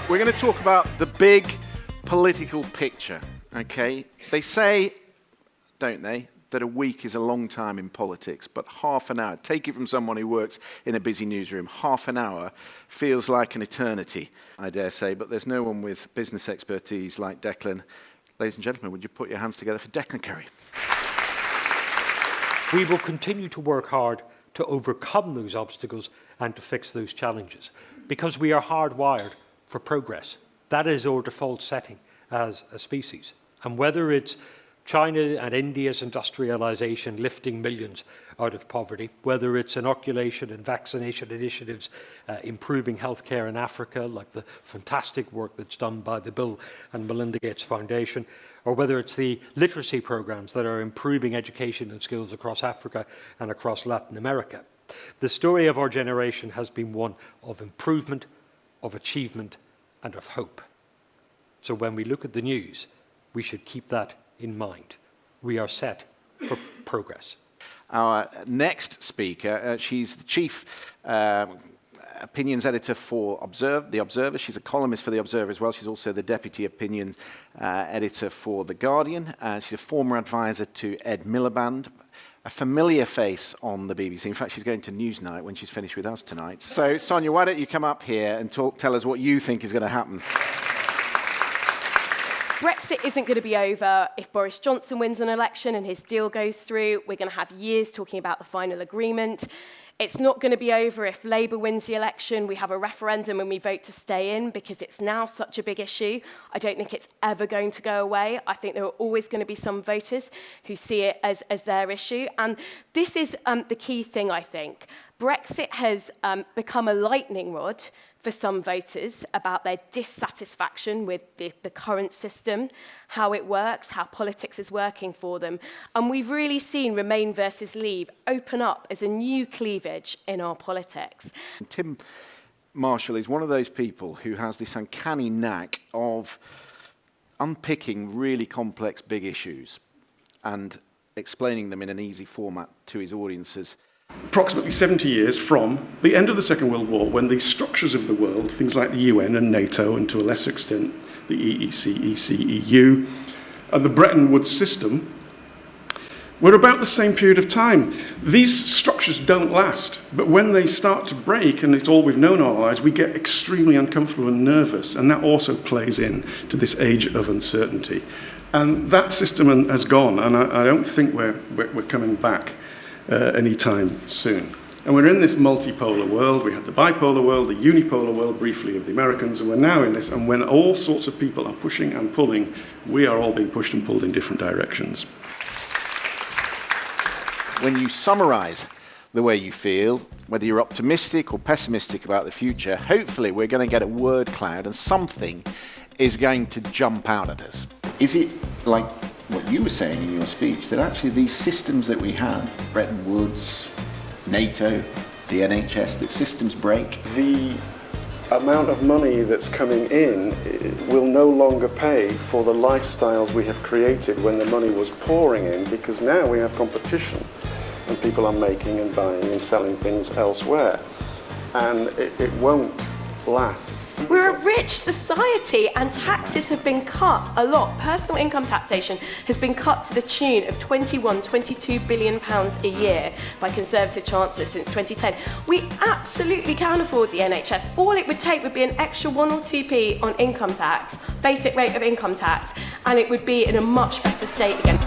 We're going to talk about the big political picture, okay? They say, don't they, that a week is a long time in politics, but half an hour, take it from someone who works in a busy newsroom, half an hour feels like an eternity, I dare say, but there's no one with business expertise like Declan. Ladies and gentlemen, would you put your hands together for Declan Curry? We will continue to work hard to overcome those obstacles and to fix those challenges, because we are hardwired for progress. That is our default setting as a species. And whether it's China and India's industrialization lifting millions out of poverty, whether it's inoculation and vaccination initiatives improving healthcare in Africa, like the fantastic work that's done by the Bill and Melinda Gates Foundation, or whether it's the literacy programs that are improving education and skills across Africa and across Latin America. The story of our generation has been one of improvement, of achievement, and of hope. So when we look at the news, we should keep that in mind. We are set for progress. Our next speaker, she's the chief opinions editor for The Observer. She's a columnist for The Observer as well. She's also the deputy opinions editor for The Guardian. She's a former advisor to Ed Miliband, a familiar face on the BBC. In fact, she's going to Newsnight when she's finished with us tonight. So, Sonia, why don't you come up here and tell us what you think is going to happen? Brexit isn't going to be over if Boris Johnson wins an election and his deal goes through. We're going to have years talking about the final agreement. It's not going to be over if Labour wins the election, we have a referendum and we vote to stay in, because it's now such a big issue. I don't think it's ever going to go away. I think there are always going to be some voters who see it as their issue. And this is the key thing, I think. Brexit has become a lightning rod for some voters about their dissatisfaction with the current system, how it works, how politics is working for them. And we've really seen Remain versus Leave open up as a new cleavage in our politics. Tim Marshall is one of those people who has this uncanny knack of unpicking really complex big issues and explaining them in an easy format to his audiences. Approximately 70 years from the end of the Second World War, when the structures of the world, things like the UN and NATO, and to a lesser extent the EEC, EC, EU, and the Bretton Woods system, were about the same period of time. These structures don't last, but when they start to break, and it's all we've known our lives, we get extremely uncomfortable and nervous, and that also plays in to this age of uncertainty. And that system has gone, and I don't think we're coming back anytime soon. And we're in this multipolar world. We had the bipolar world, the unipolar world briefly of the Americans, and we're now in this. And when all sorts of people are pushing and pulling, we are all being pushed and pulled in different directions. When you summarize the way you feel, whether you're optimistic or pessimistic about the future, hopefully we're going to get a word cloud and something is going to jump out at us. Is it like what you were saying in your speech, that actually these systems that we had, Bretton Woods, NATO, the NHS, that systems break? The amount of money that's coming in will no longer pay for the lifestyles we have created when the money was pouring in, because now we have competition and people are making and buying and selling things elsewhere, and it won't last. We're a rich society and taxes have been cut a lot. Personal income taxation has been cut to the tune of £22 billion a year by Conservative chancellors since 2010. We absolutely can afford the NHS. All it would take would be an extra 1 or 2p on income tax, basic rate of income tax, and it would be in a much better state again.